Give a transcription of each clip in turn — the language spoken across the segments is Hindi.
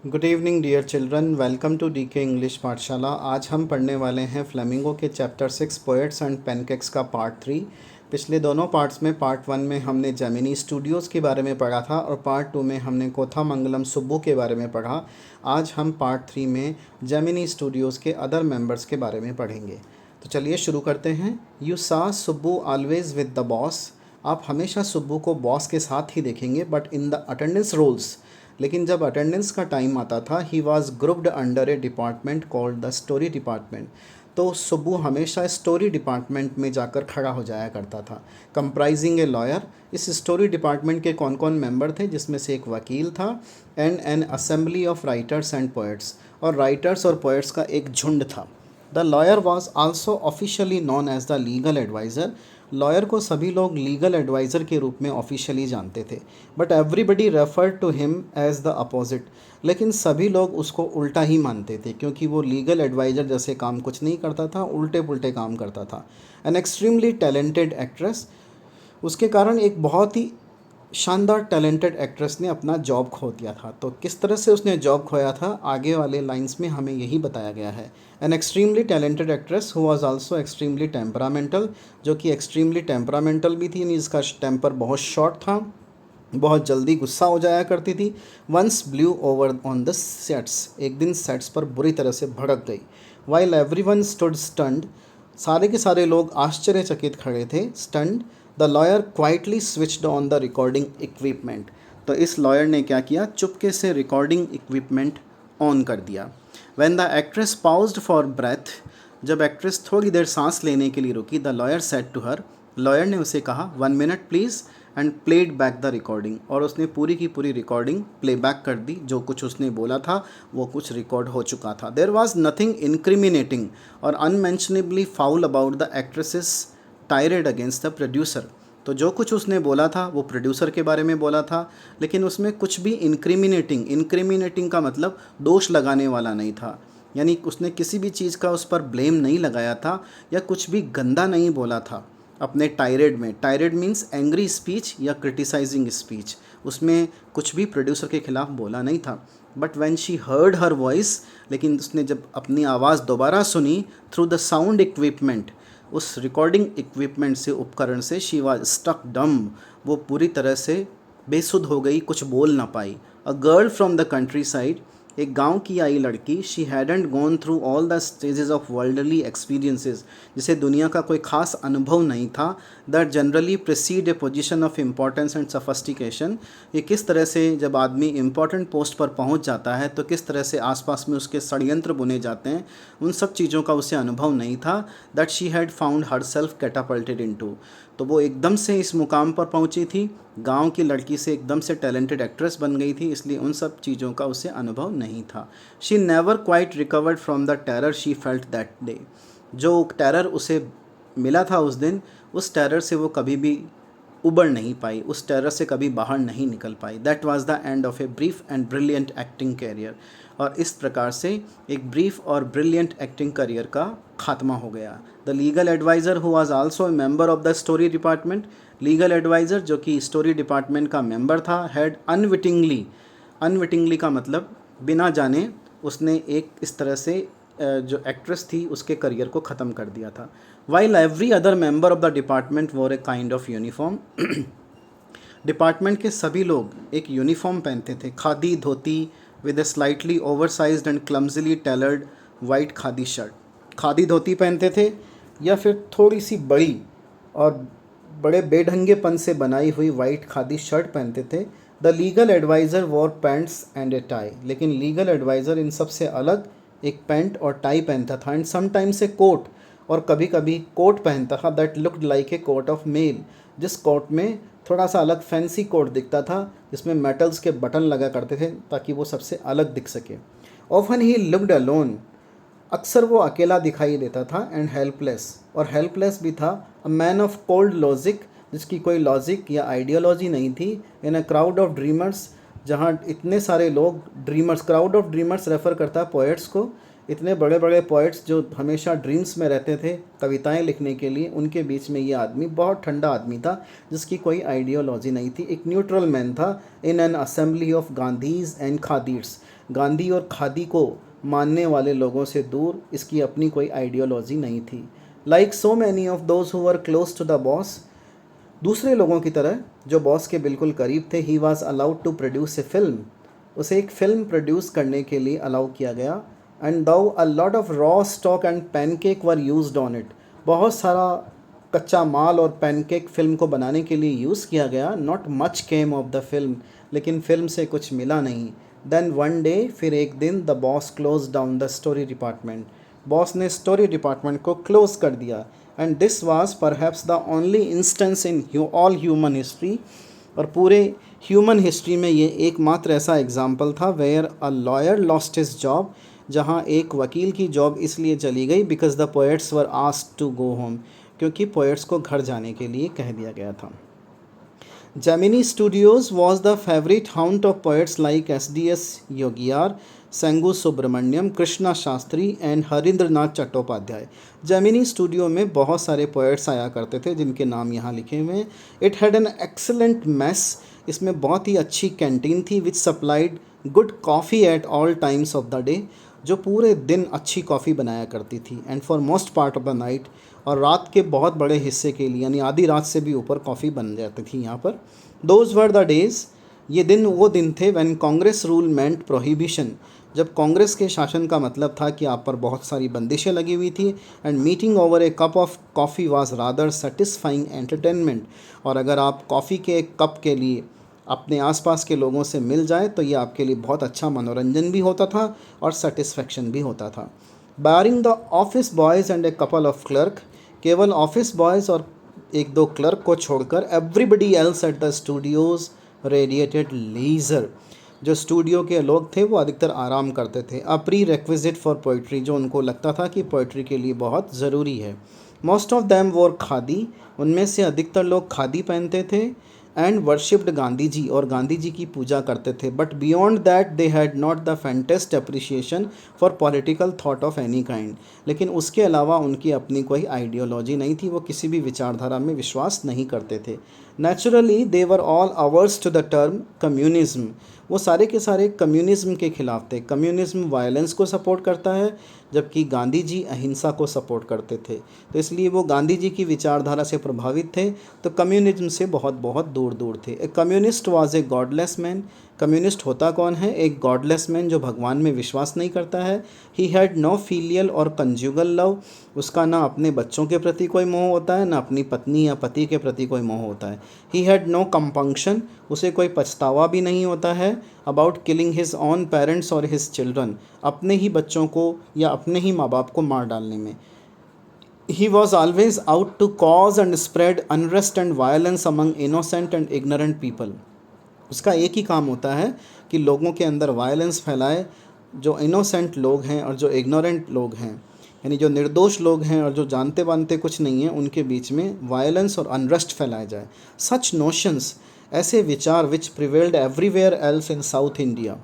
Good evening dear children, welcome to DK English पाठशाला। आज हम पढ़ने वाले हैं फ्लेमिंगो के चैप्टर 6 पोएट्स एंड पेनकेक्स का पार्ट 3। पिछले दोनों पार्ट्स में पार्ट 1 में हमने जेमिनी स्टूडियोज़ के बारे में पढ़ा था और पार्ट 2 में हमने कोथामंगलम सुब्बू के बारे में पढ़ा। आज हम पार्ट 3 में जेमिनी स्टूडियोज़ के अदर मेंबर्स के बारे में पढ़ेंगे। तो चलिए शुरू करते हैं। You saw Subbu always with the boss. आप हमेशा सुब्बू को बॉस के साथ ही देखेंगे, but in the attendance rolls. लेकिन जब अटेंडेंस का टाइम आता था, he was grouped under a department called the story department. तो सुब्बू हमेशा स्टोरी डिपार्टमेंट में जाकर खड़ा हो जाया करता था। Comprising a lawyer. इस स्टोरी डिपार्टमेंट के कौन कौन मेंबर थे, जिसमें से एक वकील था and an assembly of writers and poets, और राइटर्स और पोएट्स का एक झुंड था। The lawyer was also officially known as the legal adviser. Lawyer को सभी लोग लीगल एडवाइज़र के रूप में ऑफिशियली जानते थे, but everybody refer to him as the opposite. लेकिन सभी लोग उसको उल्टा ही मानते थे, क्योंकि वो लीगल एडवाइज़र जैसे काम कुछ नहीं करता था, उल्टे पुल्टे काम करता था। An extremely talented actress. उसके कारण एक बहुत ही शानदार टैलेंटेड एक्ट्रेस ने अपना जॉब खो दिया था। तो किस तरह से उसने जॉब खोया था, आगे वाले लाइंस में हमें यही बताया गया है। An extremely talented actress who was also extremely temperamental, जो कि एक्सट्रीमली टेम्परामेंटल भी थी, इसका टेम्पर बहुत शॉर्ट था, बहुत जल्दी गुस्सा हो जाया करती थी। Once blew over on the sets. एक दिन सेट्स पर बुरी तरह से भड़क गई। While everyone stood stunned. सारे के सारे लोग आश्चर्यचकित खड़े थे। Stunned. The lawyer quietly switched on the recording equipment. तो इस लॉयर ने क्या किया, चुपके से रिकॉर्डिंग इक्विपमेंट ऑन कर दिया। When the actress paused for breath. जब एक्ट्रेस थोड़ी देर सांस लेने के लिए रुकी, the lawyer said to her. Lawyer ने उसे कहा, 1 minute please, and played back the recording. और उसने पूरी की पूरी रिकॉर्डिंग प्लेबैक कर दी। जो कुछ उसने बोला था वो कुछ रिकॉर्ड हो चुका था। देयर वॉज नथिंग इनक्रिमिनेटिंग और unmentionably foul about the actress's tirade against the producer. तो जो कुछ उसने बोला था वो प्रोड्यूसर के बारे में बोला था, लेकिन उसमें कुछ भी इनक्रिमिनेटिंग का मतलब दोष लगाने वाला नहीं था। यानी उसने किसी भी चीज़ का उस पर ब्लेम नहीं लगाया था या कुछ भी गंदा नहीं बोला था अपने टायरेड में। टायरेड मीन्स एंग्री स्पीच या क्रिटिसाइजिंग स्पीच। उसमें कुछ भी प्रोड्यूसर के खिलाफ बोला नहीं था। But when she heard her voice, लेकिन उसने जब अपनी आवाज़ दोबारा सुनी थ्रू द साउंड इक्विपमेंट, उस रिकॉर्डिंग इक्विपमेंट से, उपकरण से, शी वाज स्टक डम। वो पूरी तरह से बेसुध हो गई, कुछ बोल ना पाई। A girl from the countryside. एक गांव की आई लड़की। She hadn't gone through all the stages of worldly experiences. जिसे दुनिया का कोई खास अनुभव नहीं था। That generally preceded a position of importance and sophistication. ये किस तरह से जब आदमी इम्पॉर्टेंट पोस्ट पर पहुंच जाता है तो किस तरह से आसपास में उसके षड्यंत्र बुने जाते हैं, उन सब चीज़ों का उसे अनुभव नहीं था। That she had found herself catapulted into. तो वो एकदम से इस मुकाम पर पहुंची थी, गांव की लड़की से एकदम से टैलेंटेड एक्ट्रेस बन गई थी, इसलिए उन सब चीज़ों का उसे अनुभव नहीं था। She never quite recovered from the terror she felt that day. जो टेरर उसे मिला था उस दिन, उस टेरर से वो कभी भी उबर नहीं पाई, उस टेरर से कभी बाहर नहीं निकल पाई। That was the end of a brief and brilliant acting career. और इस प्रकार से एक ब्रीफ और ब्रिलियंट एक्टिंग करियर का खात्मा हो गया। The legal adviser who was also a member of the story department. Legal adviser जो कि स्टोरी डिपार्टमेंट का मेंबर था, हैड अनविटिंगली का मतलब बिना जाने, उसने एक इस तरह से जो एक्ट्रेस थी उसके करियर को ख़त्म कर दिया था। While every other member of the department wore a kind of uniform. Department के सभी लोग एक यूनिफॉर्म पहनते थे, khadi dhoti with a slightly oversized and clumsily tailored white khadi shirt. Khadi dhoti पहनते थे या फिर थोड़ी सी बड़ी और बड़े बेढंगेपन से बनाई हुई वाइट खादी शर्ट पहनते थे। The legal adviser wore pants and a tie. लेकिन लीगल एडवाइज़र इन सब से अलग एक पैंट और टाई पहनता था, एंड समटाइम्स ए कोट, और कभी कभी कोट पहनता था। That looked like a coat of mail. जिस कोट में थोड़ा सा अलग फैंसी कोट दिखता था, जिसमें मेटल्स के बटन लगा करते थे ताकि वो सबसे अलग दिख सके। Often he looked alone. अक्सर वो अकेला दिखाई देता था, एंड हेल्पलेस, और हेल्पलेस भी था। A man of cold logic, जिसकी कोई लॉजिक या आइडियोलॉजी नहीं थी। इन अ क्राउड ऑफ ड्रीमर्स, जहाँ इतने सारे लोग, dreamers, crowd of dreamers refer करता है पोएट्स को। इतने बड़े बड़े पोइट्स जो हमेशा ड्रीम्स में रहते थे कविताएं लिखने के लिए, उनके बीच में ये आदमी बहुत ठंडा आदमी था जिसकी कोई आइडियोलॉजी नहीं थी, एक न्यूट्रल मैन था in an assembly of Gandhis and khadirs. Gandhi और खादी को मानने वाले लोगों से दूर, इसकी अपनी कोई आइडियोलॉजी नहीं थी। Like so many of those who were close to the boss, दूसरे लोगों की तरह जो बॉस के बिल्कुल करीब थे, he was allowed to produce a film, उसे एक फ़िल्म प्रोड्यूस करने के लिए अलाउ किया गया। And though a lot of raw stock and pancake were used on it, बहुत सारा कच्चा माल और पैनकेक फिल्म को बनाने के लिए यूज़ किया गया। Not much came of the film, लेकिन फिल्म से कुछ मिला नहीं। देन वन डे, फिर एक दिन, the boss close down the story department, boss ने स्टोरी डिपार्टमेंट को क्लोज कर दिया। And this was perhaps the only instance in all human history, और पूरे ह्यूमन हिस्ट्री में ये एकमात्र ऐसा एग्जाम्पल था where a lawyer lost his job, जहाँ एक वकील की जॉब इसलिए चली गई because the poets were asked to go home, क्योंकि पोएट्स को घर जाने के लिए कह दिया गया था। Gemini Studios was the favorite haunt of poets like S.D.S. Yogiyar, Sangu Subramaniam, Krishna Shastri and Harindranath Chattopadhyay. Gemini studio में बहुत सारे पोएट्स आया करते थे जिनके नाम यहाँ लिखे हुए हैं। It had an excellent mess, इसमें बहुत ही अच्छी कैंटीन थी, which supplied good coffee at all times of the day, जो पूरे दिन अच्छी कॉफ़ी बनाया करती थी। And for most part of the night, और रात के बहुत बड़े हिस्से के लिए, यानी आधी रात से भी ऊपर कॉफ़ी बन जाती थी यहाँ पर। दोज वर द डेज़, ये दिन वो दिन थे when Congress rule meant prohibition, जब कांग्रेस के शासन का मतलब था कि आप पर बहुत सारी बंदिशें लगी हुई थी। And meeting over A cup of coffee was rather satisfying entertainment, और अगर आप कॉफ़ी के एक कप के लिए अपने आसपास के लोगों से मिल जाए तो ये आपके लिए बहुत अच्छा मनोरंजन भी होता था और सेटिस्फेक्शन भी होता था। Barring the office boys and a couple of clerk, केवल ऑफिस बॉयज़ और एक दो क्लर्क को छोड़कर everybody else at the studios radiated leisure, जो स्टूडियो के लोग थे वो अधिकतर आराम करते थे। A prerequisite for poetry, जो उनको लगता था कि पोइट्री के लिए बहुत ज़रूरी है। मोस्ट ऑफ देम वोर खादी, उनमें से अधिकतर लोग खादी पहनते थे। एंड वर्शिप्ड गांधी जी, और गांधी जी की पूजा करते थे। But beyond that they had not the faintest appreciation for political thought of any kind, लेकिन उसके अलावा उनकी अपनी कोई आइडियोलॉजी नहीं थी, वो किसी भी विचारधारा में विश्वास नहीं करते थे। Naturally they were all averse to the term communism, वो सारे के सारे कम्युनिज्म के खिलाफ थे। कम्युनिज्म वायलेंस को सपोर्ट करता है, जबकि गांधी जी अहिंसा को सपोर्ट करते थे, तो इसलिए वो गांधी जी की विचारधारा से प्रभावित थे, तो कम्युनिज्म से बहुत बहुत दूर दूर थे। A communist was a godless man, communist होता कौन है? एक गॉडलेस मैन, जो भगवान में विश्वास नहीं करता है। ही हैड नो फीलियल और कंजुगल लव, उसका ना अपने बच्चों के प्रति कोई मोह होता है, ना अपनी पत्नी या पति के प्रति कोई मोह होता है। ही हैड नो कंपंक्शन, उसे कोई पछतावा भी नहीं होता है about killing his on parents और हिज चिल्ड्रन, अपने ही बच्चों को या अपने ही माँ बाप को मार डालने में। He was always out to cause and spread unrest and violence among innocent and ignorant people, उसका एक ही काम होता है कि लोगों के अंदर वायलेंस फैलाए, जो इनोसेंट लोग हैं और जो इग्नोरेंट लोग हैं, यानी जो निर्दोष लोग हैं और जो जानते वानते कुछ नहीं हैं, उनके बीच में वायलेंस और अनरेस्ट फैलाया जाए। सच नोशंस, ऐसे विचार which prevailed everywhere else in South India,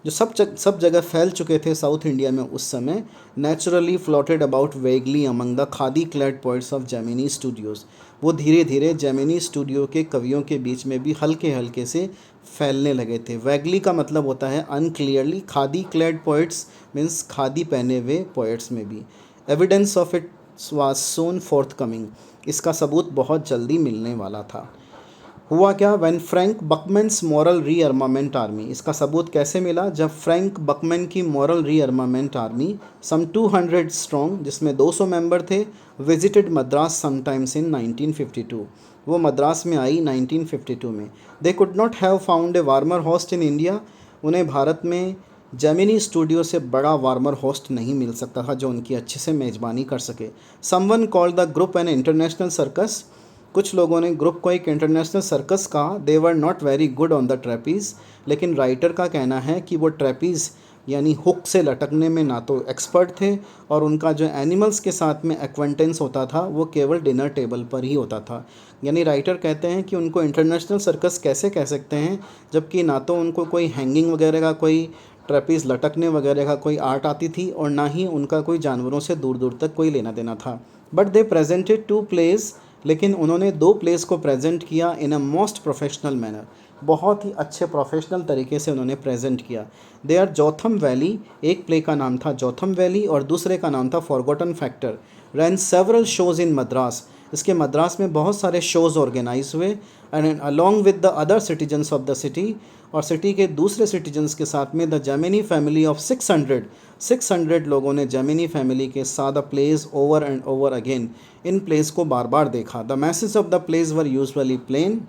जो सब जगह फैल चुके थे साउथ इंडिया में उस समय, naturally floated about vaguely among the khadi clad poets of Gemini Studios, वो धीरे धीरे जेमिनी स्टूडियो के कवियों के बीच में भी हल्के हल्के से फैलने लगे थे। वैगली का मतलब होता है unclearly, khadi clad poets means khadi पहने हुए पोइट्स में भी। Evidence of it was soon forthcoming, इसका सबूत बहुत जल्दी मिलने वाला था। हुआ क्या? When Frank Buchman's moral rearmament army, इसका सबूत कैसे मिला? जब फ्रैंक बकमैन की moral rearmament army some 200 strong, जिसमें 200 मेंबर थे, विजिटेड मद्रास समटाइम्स इन 1952, वो मद्रास में आई 1952 में। They could not have found a warmer host in India, उन्हें भारत में जेमिनी स्टूडियो से बड़ा वार्मर होस्ट नहीं मिल सकता था जो उनकी अच्छे से मेज़बानी कर सके। Someone called the group an international circus, कुछ लोगों ने ग्रुप को एक इंटरनेशनल सर्कस कहा। They were not very good on the trapeze, लेकिन राइटर का कहना है कि वो ट्रेपीज़ यानी हुक से लटकने में ना तो एक्सपर्ट थे, और उनका जो एनिमल्स के साथ में एक्वेंटेंस होता था वो केवल डिनर टेबल पर ही होता था। यानी राइटर कहते हैं कि उनको इंटरनेशनल सर्कस कैसे कह सकते हैं जबकि ना तो उनको कोई हैंगिंग वगैरह का कोई ट्रेपीज़ लटकने वगैरह का कोई आर्ट आती थी, और ना ही उनका कोई जानवरों से दूर दूर तक कोई लेना देना था। बट दे प्रेजेंटेड 2 प्लेस, लेकिन उन्होंने 2 प्लेस को प्रेजेंट किया इन अ मोस्ट प्रोफेशनल मैनर, बहुत ही अच्छे प्रोफेशनल तरीके से उन्होंने प्रेजेंट किया। दे आर जोथम वैली, एक प्ले का नाम था जोथम वैली और दूसरे का नाम था फॉरगॉटन फैक्टर। रैन सेवरल शोज़ इन मद्रास, इसके मद्रास में बहुत सारे शोज़ ऑर्गेनाइज हुए, and along with the other citizens of the city, और सिटी के दूसरे सिटीजन्स के साथ में द जेमिनी फैमिली ऑफ 600 लोगों ने जेमिनी फैमिली के साथ the plays over and over again, इन प्लेस को बार बार देखा। The message of the plays were usually plain,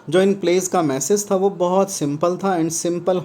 जो इन प्लेस का मैसेज था वो बहुत सिंपल था, एंड सिंपल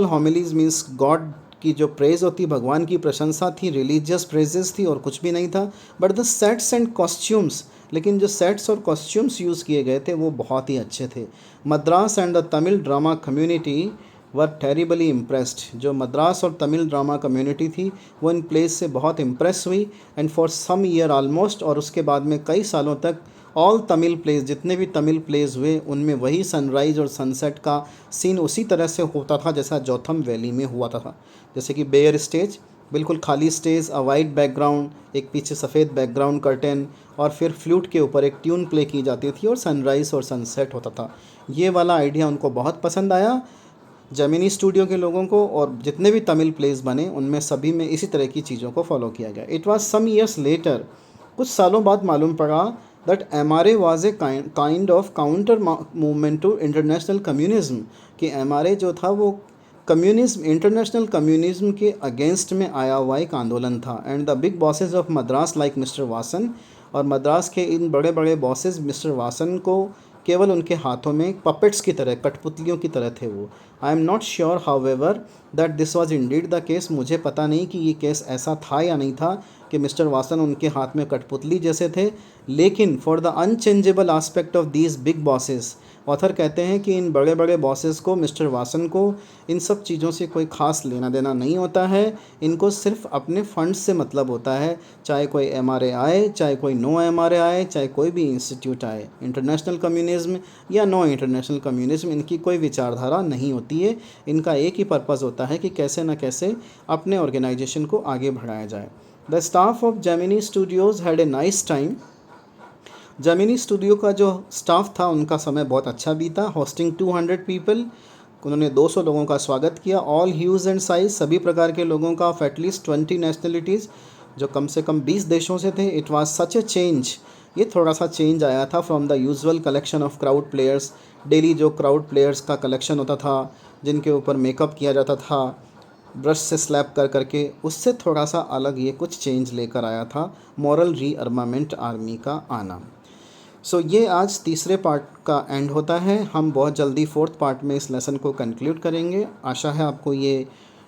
होमिलीज़ मीन्स गॉड की जो प्रेज़ होती, भगवान की प्रशंसा थी, रिलीजियस प्रेजेस थी, और कुछ भी नहीं था। But the sets and costumes, लेकिन जो सेट्स और कॉस्ट्यूम्स यूज़ किए गए थे वो बहुत ही अच्छे थे। Madras and the Tamil drama community were terribly impressed, जो मद्रास और तमिल ड्रामा कम्युनिटी थी वो इन प्लेस से बहुत इम्प्रेस हुई, and for some year almost, और उसके बाद में कई सालों तक ऑल तमिल प्लेस, जितने भी तमिल प्लेस हुए उनमें वही सनराइज़ और सनसेट का सीन उसी तरह से होता था जैसा जोथम वैली में हुआ था। जैसे कि बेयर स्टेज, बिल्कुल खाली स्टेज, अ वाइट बैकग्राउंड, एक पीछे सफ़ेद बैकग्राउंड कर्टेन, और फिर फ्लूट के ऊपर एक ट्यून प्ले की जाती थी और सनराइज़ और सनसेट होता था। ये वाला आइडिया उनको बहुत पसंद आया, जेमिनी स्टूडियो के लोगों को, और जितने भी तमिल प्लेस बने उनमें सभी में इसी तरह की चीज़ों को फॉलो किया गया। It was some years later, कुछ सालों बाद मालूम पड़ा that MRA was a kind of counter movement to international communism, कि MRA जो था वो कम्युनिज्म, इंटरनेशनल कम्युनिज्म के अगेंस्ट में आया हुआ एक आंदोलन था। And the big bosses of Madras like mister Vasan, और मद्रास के इन बड़े बड़े बॉसेस मिस्टर वासन को केवल उनके हाथों में पपेट्स की तरह, कठपुतलियों की तरह थे वो। I am not sure however that this was Indeed the case, मुझे पता नहीं कि ये केस ऐसा था या नहीं था कि मिस्टर वासन उनके हाथ में कठपुतली जैसे थे, लेकिन for the unchangeable aspect of these big bosses, author कहते हैं कि इन बड़े बड़े बॉसेस को, मिस्टर वासन को, इन सब चीज़ों से कोई ख़ास लेना देना नहीं होता है। इनको सिर्फ अपने फंड्स से मतलब होता है, चाहे कोई MRA आए, चाहे कोई नो MRA आए, चाहे कोई भी इंस्टीट्यूट आए। इंटरनेशनल कम्युनिज्म या नो इंटरनेशनल कम्युनिज्म, इनकी कोई विचारधारा नहीं होती है। इनका एक ही पर्पज़ होता है कि कैसे न कैसे अपने ऑर्गेनाइजेशन को आगे बढ़ाया जाए। The staff of Gemini Studios had a nice time, Gemini studio का जो स्टाफ था उनका समय बहुत अच्छा बीता। होस्टिंग 200 पीपल, उन्होंने 200 लोगों का स्वागत किया। ऑल ह्यूज़ एंड साइज, सभी प्रकार के लोगों का, ऑफ एटलीस्ट 20 नेशनलिटीज़, जो कम से कम 20 देशों से थे। It was such A change, ये थोड़ा सा चेंज आया था from the usual collection of crowd players, daily जो क्राउड प्लेयर्स का कलेक्शन होता था, जिनके ऊपर मेकअप किया जाता था ब्रश से स्लैप कर करके, उससे थोड़ा सा अलग ये कुछ चेंज लेकर आया था मॉरल रीअर्मामेंट आर्मी का आना। सो ये आज तीसरे पार्ट का एंड होता है। हम बहुत जल्दी फोर्थ पार्ट में इस लेसन को कंक्लूड करेंगे। आशा है आपको ये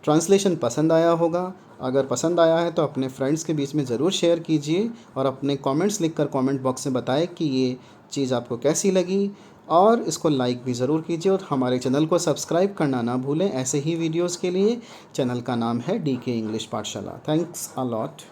ट्रांसलेशन पसंद आया होगा। अगर पसंद आया है तो अपने फ्रेंड्स के बीच में ज़रूर शेयर कीजिए, और अपने कमेंट्स लिखकर कमेंट बॉक्स में बताएं कि ये चीज़ आपको कैसी लगी, और इसको लाइक भी ज़रूर कीजिए, और हमारे चैनल को सब्सक्राइब करना ना भूलें ऐसे ही वीडियोज़ के लिए। चैनल का नाम है DK इंग्लिश पाठशाला। Thanks a lot.